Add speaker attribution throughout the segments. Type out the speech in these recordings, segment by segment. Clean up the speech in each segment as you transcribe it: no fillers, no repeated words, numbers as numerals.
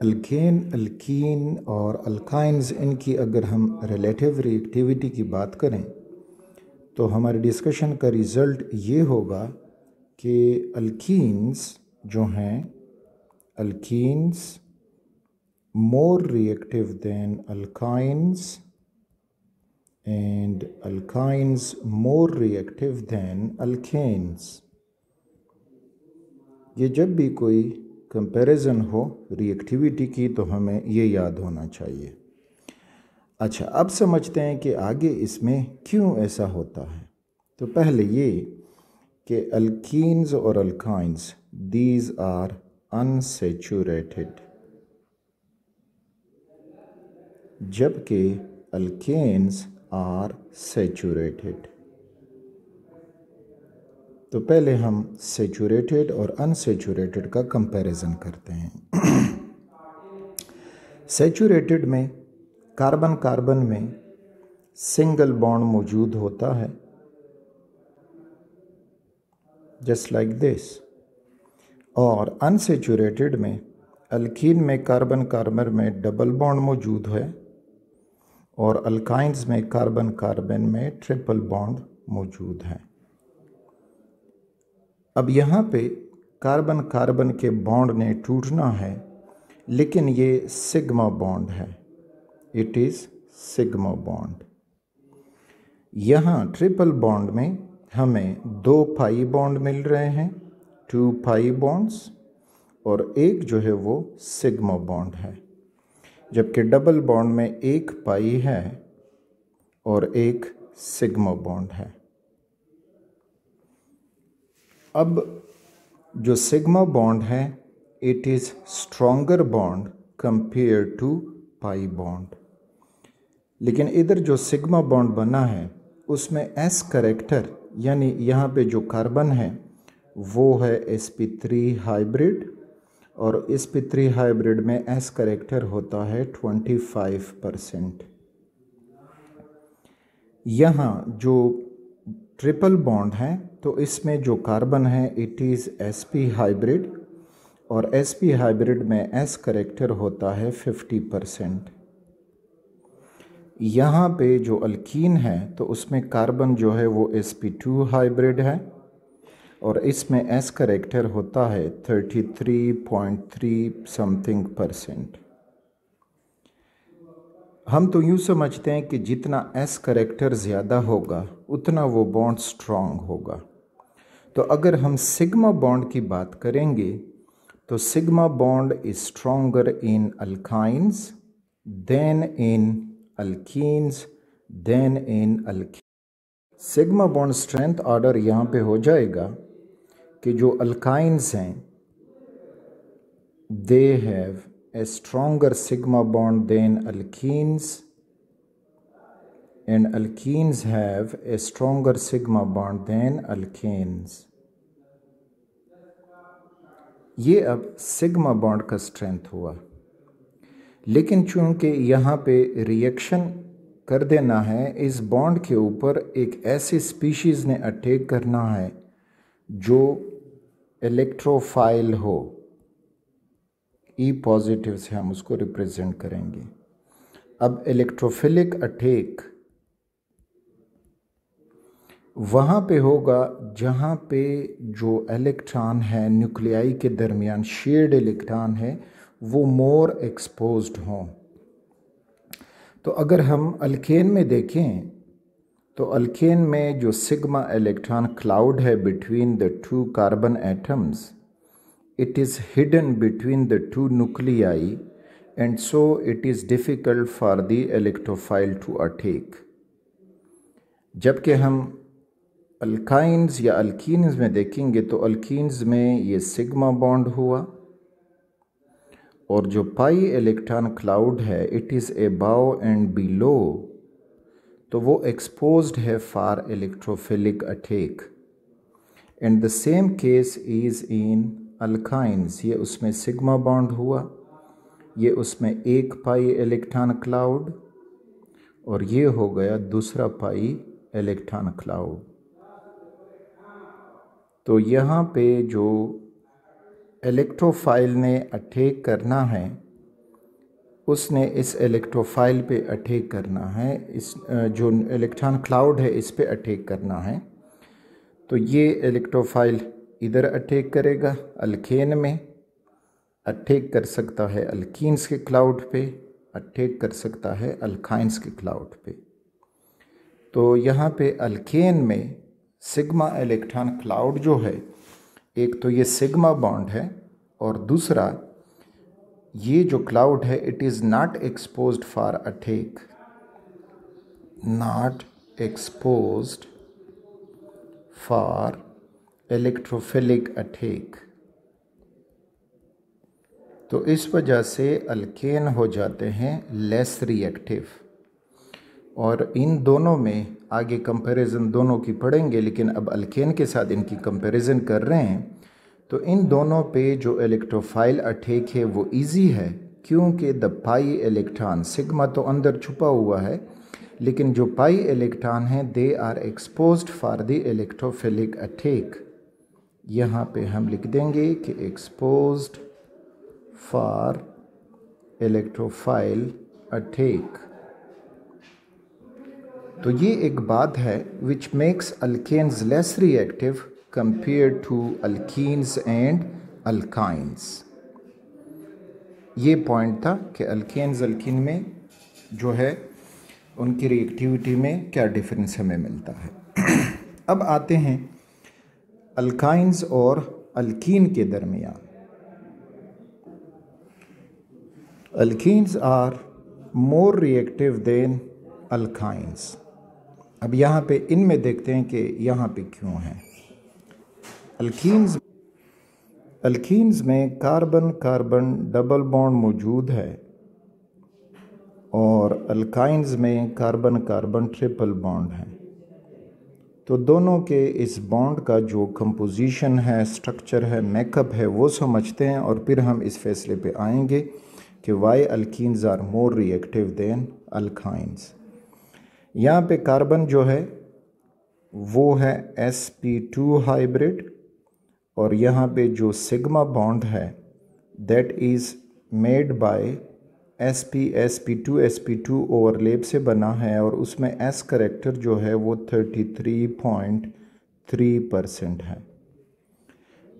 Speaker 1: Alkane, alkyne और alkynes, इनकी अगर हम रिलेटिव रिएक्टिविटी की बात करें तो हमारे डिस्कशन का रिज़ल्ट ये होगा कि अल्कीन्स जो हैं, alkenes more reactive than alkynes and alkynes more reactive than alkanes। ये जब भी कोई कंपैरिजन हो रिएक्टिविटी की तो हमें ये याद होना चाहिए। अच्छा, अब समझते हैं कि आगे इसमें क्यों ऐसा होता है। तो पहले ये कि अल्कीन्स और अल्काइंस दीज आर अनसैचुरेटेड, जबकि अल्केन्स आर सैचुरेटेड। तो पहले हम सैचुरेटेड और अनसैचुरेटेड का कंपैरिजन करते हैं। सैचुरेटेड में कार्बन कार्बन में सिंगल बॉन्ड मौजूद होता है, जस्ट लाइक दिस। और अनसैचुरेटेड में अल्कीन में कार्बन कार्बन में डबल बॉन्ड मौजूद है और अल्काइंस में कार्बन कार्बन में ट्रिपल बॉन्ड मौजूद है। अब यहाँ पे कार्बन कार्बन के बॉन्ड ने टूटना है, लेकिन ये सिग्मा बॉन्ड है, इट इज़ सिग्मा बॉन्ड। यहाँ ट्रिपल बॉन्ड में हमें 2 पाई बॉन्ड मिल रहे हैं, 2 पाई बॉन्ड्स, और एक जो है वो सिग्मा बॉन्ड है, जबकि डबल बॉन्ड में 1 पाई है और एक सिग्मा बॉन्ड है। अब जो सिग्मा बॉन्ड है it is stronger bond compare to pi bond, लेकिन इधर जो सिग्मा बॉन्ड बना है उसमें एस करेक्टर, यानी यहाँ पे जो कार्बन है वो है sp3 हाइब्रिड, और sp3 हाइब्रिड में एस करेक्टर होता है 25%। यहाँ जो ट्रिपल बॉन्ड है तो इसमें जो कार्बन है इट इज़ sp हाइब्रिड, और sp हाइब्रिड में एस करेक्टर होता है 50%। यहाँ पे जो अल्कीन है तो उसमें कार्बन जो है वो sp2 हाइब्रिड है और इसमें एस करेक्टर होता है 33.3 समथिंग %। हम तो यूँ समझते हैं कि जितना एस करेक्टर ज़्यादा होगा उतना वो बॉन्ड स्ट्रॉन्ग होगा। तो अगर हम सिग्मा बॉन्ड की बात करेंगे तो sigma bond is stronger in alkynes than in alkenes than in alkene. Sigma bond strength order यहाँ पे हो जाएगा कि जो अल्काइंस हैं they have a stronger sigma bond than alkenes, and alkenes have a stronger sigma bond than alkanes। ये अब sigma bond का स्ट्रेंथ हुआ, लेकिन चूंकि यहाँ पे रिएक्शन कर देना है, इस बॉन्ड के ऊपर एक ऐसी स्पीशीज़ ने अटैक करना है जो इलेक्ट्रोफाइल हो, ई पॉजिटिव से हम उसको रिप्रेजेंट करेंगे। अब इलेक्ट्रोफिलिक अटैक वहाँ पे होगा जहाँ पे जो इलेक्ट्रॉन है न्यूक्लियाई के दरमियान शेयर्ड इलेक्ट्रॉन है वो मोर एक्सपोज्ड हों। तो अगर हम अल्केन में देखें तो अल्केन में जो सिग्मा इलेक्ट्रॉन क्लाउड है between the 2 carbon atoms, it is hidden between the 2 nuclei and so it is difficult for the electrophile to attack। जबकि हम अल्काइंस या अल्कीन्स में देखेंगे तो अल्कीन्स में ये सिग्मा बॉन्ड हुआ और जो पाई इलेक्ट्रॉन क्लाउड है it is above and below, तो वो एक्सपोज्ड है for electrophilic attack. And the same case is in alkynes, ये उसमें सिग्मा बॉन्ड हुआ, ये उसमें 1 पाई इलेक्ट्रॉन क्लाउड और ये हो गया दूसरा पाई इलेक्ट्रॉन क्लाउड। तो यहाँ पे जो इलेक्ट्रोफाइल ने अटैक करना है उसने इस इलेक्ट्रोफाइल पे अटैक करना है, इस जो इलेक्ट्रॉन क्लाउड है इस पे अटैक करना है। तो ये इलेक्ट्रोफाइल इधर अटैक करेगा अल्केन में, अटैक कर सकता है अल्कीन्स के क्लाउड पे, अटैक कर सकता है अल्काइंस के क्लाउड पे। तो यहाँ पे अल्केन में सिग्मा इलेक्ट्रॉन क्लाउड जो है, एक तो ये सिग्मा बॉन्ड है और दूसरा ये जो क्लाउड है it is not exposed for attack, not exposed for electrophilic attack. तो इस वजह से अल्केन हो जाते हैं लेस रिएक्टिव। और इन दोनों में आगे कंपैरिजन दोनों की पढ़ेंगे, लेकिन अब अल्केन के साथ इनकी कंपैरिजन कर रहे हैं। तो इन दोनों पे जो इलेक्ट्रोफाइल अटैक है वो इजी है, क्योंकि द पाई इलेक्ट्रॉन, सिग्मा तो अंदर छुपा हुआ है, लेकिन जो पाई इलेक्ट्रॉन है they are exposed for the electrophilic attack. यहाँ पे हम लिख देंगे कि एक्सपोज्ड फॉर इलेक्ट्रोफाइल अटैक। तो ये एक बात है which makes alkanes less reactive compare to alkenes and alkynes. ये पॉइंट था कि अल्केन्स अल्कीन में जो है उनकी रिएक्टिविटी में क्या डिफरेंस हमें मिलता है। अब आते हैं अल्काइंस और अल्कीन के दरमियान। Alkenes are more reactive than alkynes. अब यहाँ पे इनमें देखते हैं कि यहाँ पे क्यों है। अल्कीन्स में कार्बन कार्बन डबल बॉन्ड मौजूद है और अल्काइंस में कार्बन कार्बन ट्रिपल बॉन्ड है। तो दोनों के इस बॉन्ड का जो कंपोजिशन है, स्ट्रक्चर है, मेकअप है, वो समझते हैं और फिर हम इस फैसले पे आएंगे कि why alkenes are more reactive than alkynes. यहाँ पे कार्बन जो है वो है sp2 हाइब्रिड, और यहाँ पे जो सिग्मा बॉन्ड है that is made by sp2 overlap से बना है, और उसमें s करेक्टर जो है वो 33.3% है।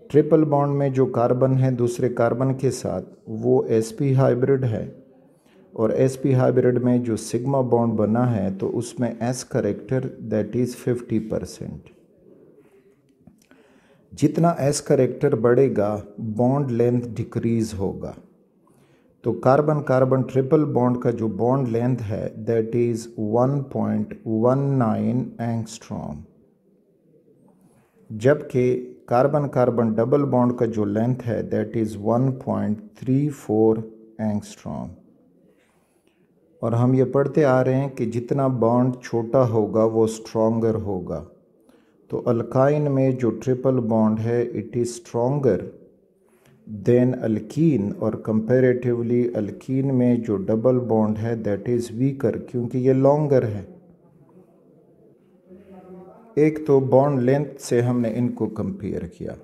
Speaker 1: ट्रिपल बॉन्ड में जो कार्बन है दूसरे कार्बन के साथ वो sp हाइब्रिड है, और sp हाइब्रिड में जो सिग्मा बॉन्ड बना है तो उसमें s करेक्टर दैट इज़ 50%। जितना s करेक्टर बढ़ेगा बॉन्ड लेंथ डिक्रीज़ होगा। तो कार्बन कार्बन ट्रिपल बॉन्ड का जो बॉन्ड लेंथ है दैट इज़ 1.19 एंगस्ट्रॉम, जबकि कार्बन कार्बन डबल बॉन्ड का जो लेंथ है दैट इज़ 1.34 एंगस्ट्रॉम। और हम ये पढ़ते आ रहे हैं कि जितना बॉन्ड छोटा होगा वो स्ट्रॉन्गर होगा। तो अल्काइन में जो ट्रिपल बॉन्ड है it is stronger than alkyne, और कंपैरेटिवली अल्कीन में जो डबल बॉन्ड है दैट इज़ वीकर, क्योंकि ये लॉन्गर है। एक तो बॉन्ड लेंथ से हमने इनको कंपेयर किया।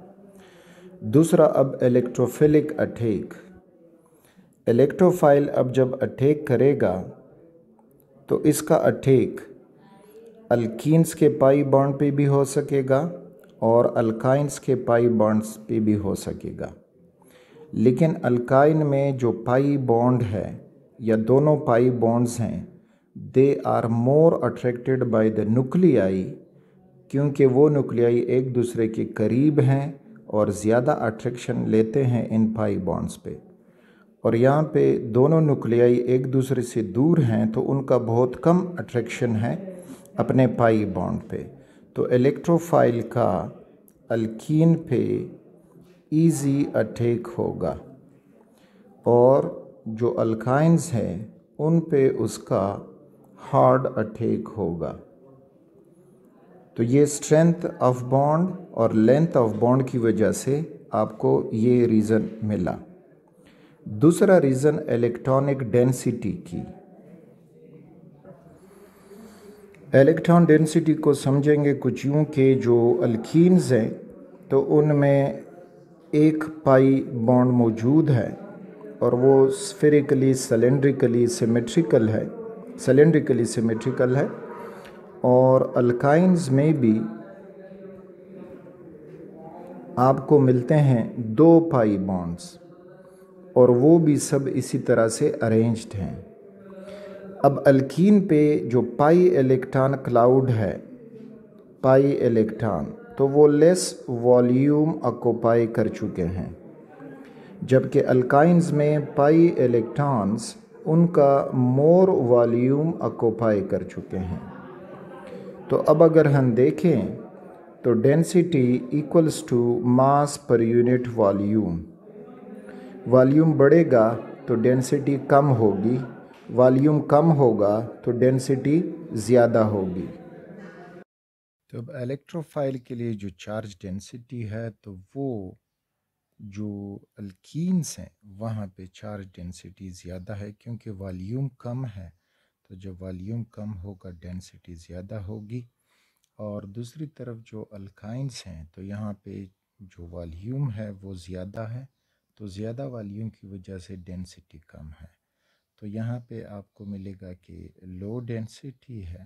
Speaker 1: दूसरा, अब इलेक्ट्रोफिलिक अटैक। इलेक्ट्रोफाइल अब जब अटैक करेगा तो इसका अटैक अल्कीन्स के पाई बॉन्ड पे भी हो सकेगा और अल्काइंस के पाई बॉन्ड्स पे भी हो सकेगा। लेकिन अल्काइन में जो पाई बॉन्ड है या दोनों पाई बॉन्ड्स हैं they are more attracted by the nuclei, क्योंकि वो न्यूक्लियाई एक दूसरे के करीब हैं और ज़्यादा अट्रैक्शन लेते हैं इन पाई बॉन्ड्स पे। और यहाँ पे दोनों न्यूक्लियाई एक दूसरे से दूर हैं तो उनका बहुत कम अट्रैक्शन है अपने पाई बॉन्ड पे। तो इलेक्ट्रोफाइल का अल्कीन पे इजी अटैक होगा और जो अल्काइंस हैं उन पे उसका हार्ड अटैक होगा। तो ये स्ट्रेंथ ऑफ बॉन्ड और लेंथ ऑफ बॉन्ड की वजह से आपको ये रीज़न मिला। दूसरा रीज़न इलेक्ट्रॉनिक डेंसिटी की। इलेक्ट्रॉन डेंसिटी को समझेंगे कुछ यूँ कि जो अल्कीन्स हैं तो उनमें एक पाई बॉन्ड मौजूद है और वो स्फेरिकली सिलेंड्रिकली सिमेट्रिकल है। और अल्काइंस में भी आपको मिलते हैं 2 पाई बॉन्ड्स, और वो भी सब इसी तरह से अरेंज्ड हैं। अब अल्कीन पे जो पाई इलेक्ट्रॉन क्लाउड है, पाई इलेक्ट्रॉन, तो वो लेस वॉल्यूम ऑक्यूपाई कर चुके हैं, जबकि अल्काइंस में पाई इलेक्ट्रॉन्स उनका मोर वॉल्यूम ऑक्यूपाई कर चुके हैं। तो अब अगर हम देखें तो density equals to mass per unit volume. Volume बढ़ेगा तो डेंसिटी कम होगी, वॉल्यूम कम होगा तो डेंसिटी ज़्यादा होगी। तो अब इलेक्ट्रोफाइल के लिए जो चार्ज डेंसिटी है, तो वो जो अल्कीन्स हैं वहाँ पे चार्ज डेंसिटी ज़्यादा है, क्योंकि वॉल्यूम कम है। तो जब वॉल्यूम कम होगा डेंसिटी ज़्यादा होगी। और दूसरी तरफ जो अल्काइंस हैं, तो यहाँ पे जो वॉल्यूम है वो ज़्यादा है, तो ज़्यादा वॉल्यूम की वजह से डेंसिटी कम है। तो यहाँ पे आपको मिलेगा कि लो डेंसिटी है,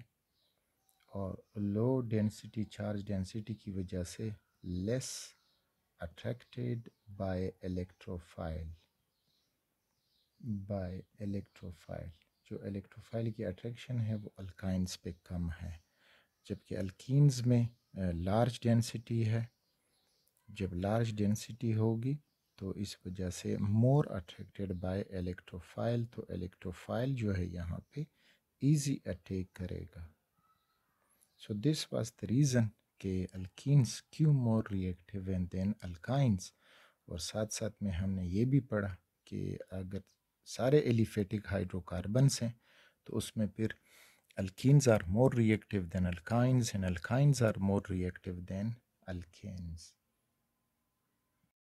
Speaker 1: और लो डेंसिटी चार्ज डेंसिटी की वजह से लेस अट्रैक्टेड बाय इलेक्ट्रोफाइल। जो इलेक्ट्रोफाइल की अट्रैक्शन है वो अल्काइंस पे कम है, जबकि अल्कीन्स में लार्ज डेंसिटी है। जब लार्ज डेंसिटी होगी तो इस वजह से मोर अट्रैक्टेड बाय इलेक्ट्रोफाइल, तो इलेक्ट्रोफाइल जो है यहाँ पे इजी अटैक करेगा। So this was the reason कि अल्कीन्स क्यों मोर रिएक्टिव हैं देन अल्काइंस। और साथ साथ में हमने ये भी पढ़ा कि अगर सारे एलिफेटिक हाइड्रोकार्बन्स हैं तो उसमें फिर alkenes are more reactive than alkynes and alkynes are more reactive than alkanes.